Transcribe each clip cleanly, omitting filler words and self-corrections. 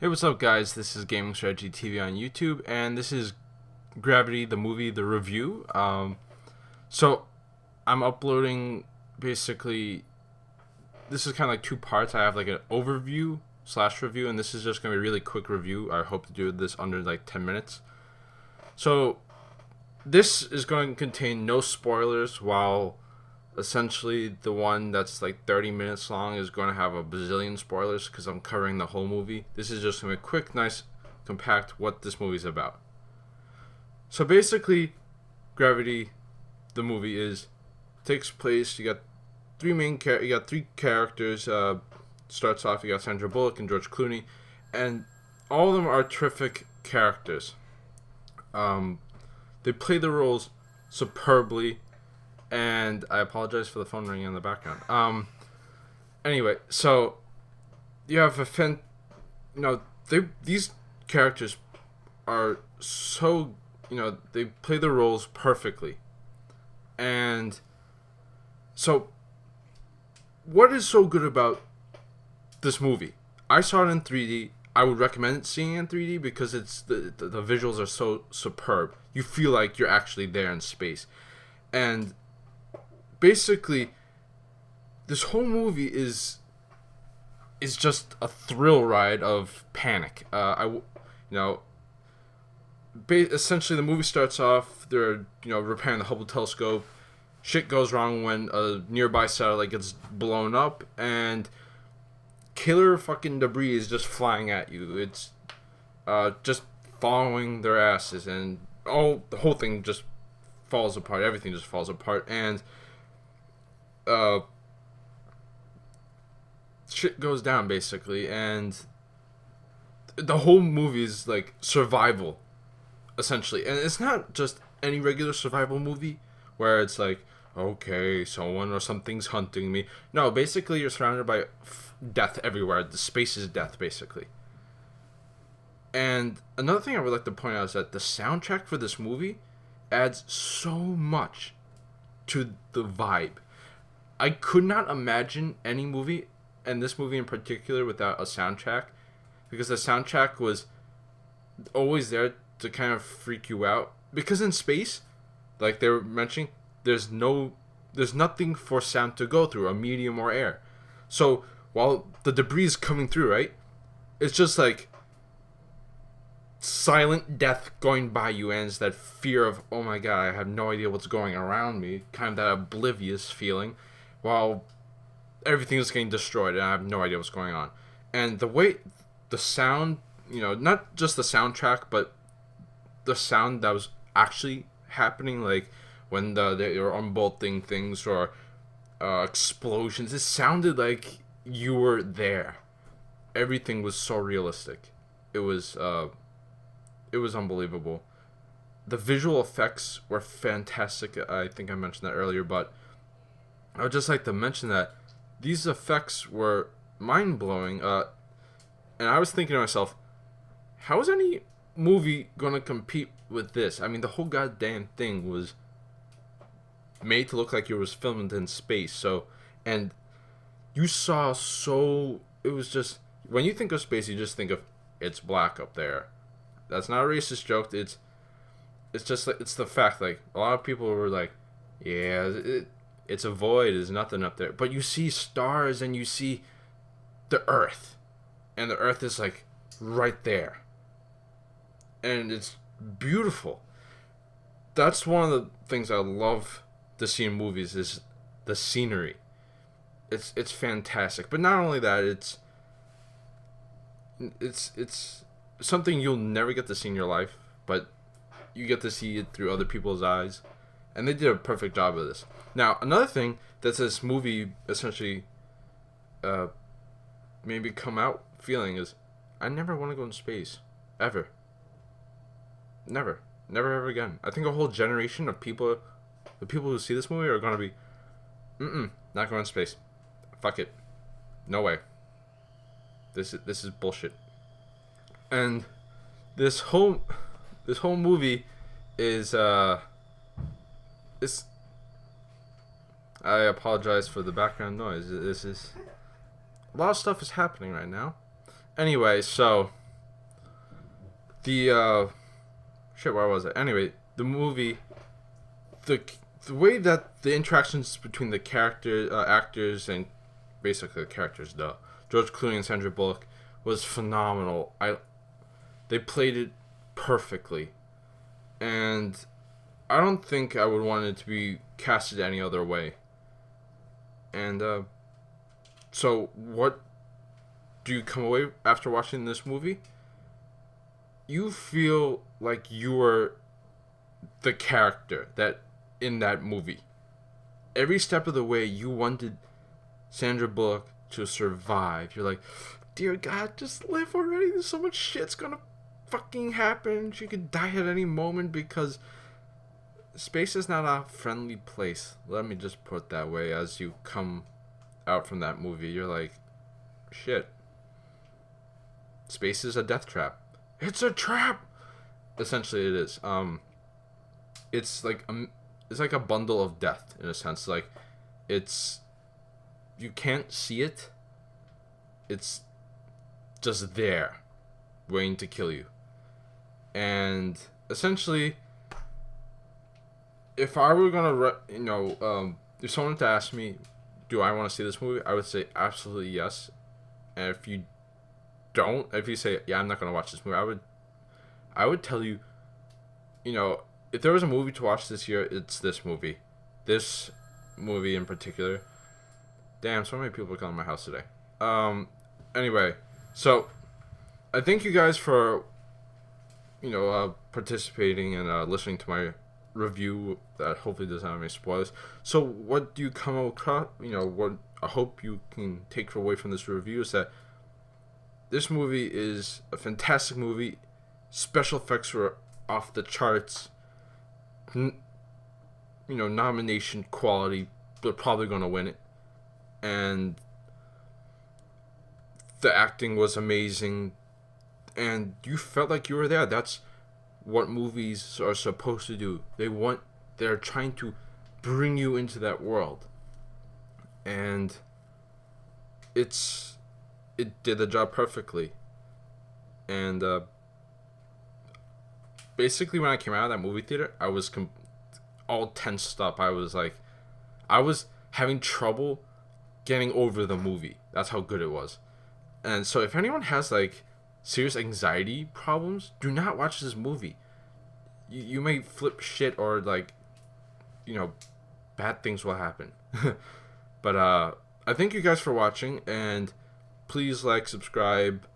Hey, what's up, guys? This is Gaming Strategy TV on YouTube, and this is Gravity, the movie, the review. So I'm uploading basically. This is kind of like two parts. I have like an overview slash review, and this is just gonna be a really quick review. I hope to do this under like 10 minutes. So this is going to contain no spoilers, while essentially the one that's like 30 minutes long is going to have a bazillion spoilers because I'm covering the whole movie. This is just going to be a quick, nice, compact what this movie's about. So basically, Gravity, the movie takes place. You got you got three characters. Starts off, you got Sandra Bullock and George Clooney, and all of them are terrific characters. They play the roles superbly, and I apologize for the phone ringing in the background. Anyway, so you have these characters are so, they play the roles perfectly. And so what is so good about this movie? I saw it in 3D. I would recommend seeing it in 3D because it's the visuals are so superb. You feel like you're actually there in space. And basically, this whole movie is just a thrill ride of panic. Essentially, the movie starts off. They're repairing the Hubble telescope. Shit goes wrong when a nearby satellite gets blown up, and killer fucking debris is just flying at you. It's just following their asses, and the whole thing just falls apart. Everything just falls apart, and shit goes down basically, and the whole movie is like survival, essentially. And it's not just any regular survival movie where it's like, okay, someone or something's hunting me. No, basically you're surrounded by death everywhere. The space is death, basically. And another thing I would like to point out is that the soundtrack for this movie adds so much to the vibe. I could not imagine any movie, and this movie in particular, without a soundtrack, because the soundtrack was always there to kind of freak you out. Because in space, like they were mentioning, there's nothing for sound to go through, a medium or air. So while the debris is coming through, right, it's just like silent death going by you, and it's that fear of, oh my god, I have no idea what's going around me, kind of that oblivious feeling, while everything is getting destroyed and I have no idea what's going on. And the way the sound, not just the soundtrack, but the sound that was actually happening, like when they were unbolting things or explosions, it sounded like you were there. Everything was so realistic. It was unbelievable. The visual effects were fantastic. I think I mentioned that earlier, but I would just like to mention that these effects were mind-blowing. And I was thinking to myself, how is any movie going to compete with this? I mean, the whole goddamn thing was made to look like it was filmed in space. So, and you saw it was just, when you think of space, you just think of, it's black up there. That's not a racist joke. It's just like, it's the fact, like, a lot of people were like, yeah, it's a void, there's nothing up there. But you see stars and you see the Earth. And the Earth is like right there. And it's beautiful. That's one of the things I love to see in movies, is the scenery. It's fantastic. But not only that, it's something you'll never get to see in your life, but you get to see it through other people's eyes. And they did a perfect job of this. Now, another thing that this movie essentially made me come out feeling is, I never want to go in space. Ever. Never. Never ever again. I think a whole generation of people, the people who see this movie, are going to be, not going in space. Fuck it. No way. This is bullshit. And this whole movie is I apologize for the background noise. This is, a lot of stuff is happening right now. Anyway, so the shit, where was it? Anyway, the movie, the the way that the interactions between the actors and basically the characters, George Clooney and Sandra Bullock, was phenomenal. They played it perfectly, and I don't think I would want it to be casted any other way. And so what do you come away after watching this movie? You feel like you were the character that in that movie. Every step of the way, you wanted Sandra Bullock to survive. You're like, dear God, just live already. There's so much shit's gonna fucking happen. She could die at any moment because space is not a friendly place. Let me just put it that way. As you come out from that movie, you're like, shit. Space is a death trap. It's a trap. Essentially, it is. It's like a bundle of death in a sense. Like, it's, you can't see it. It's just there, waiting to kill you. And essentially, if I were gonna, if someone were to ask me, do I want to see this movie? I would say absolutely yes. And if you say, yeah, I'm not gonna watch this movie, I would tell you, if there was a movie to watch this year, it's this movie. This movie in particular. Damn, so many people are coming to my house today. Anyway, so I thank you guys for, participating and listening to my review that hopefully doesn't have any spoilers. So what do you come across, what I hope you can take away from this review is that this movie is a fantastic movie. Special effects were off the charts. Nomination quality, they're probably going to win it. And the acting was amazing. And you felt like you were there. That's what movies are supposed to do. They're trying to bring you into that world. And it did the job perfectly. And basically when I came out of that movie theater, I was all tensed up. I was having trouble getting over the movie. That's how good it was. And so if anyone has serious anxiety problems, do not watch this movie. You may flip shit or bad things will happen. But I thank you guys for watching, and please subscribe,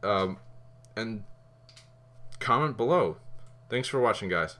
and comment below. Thanks for watching, guys.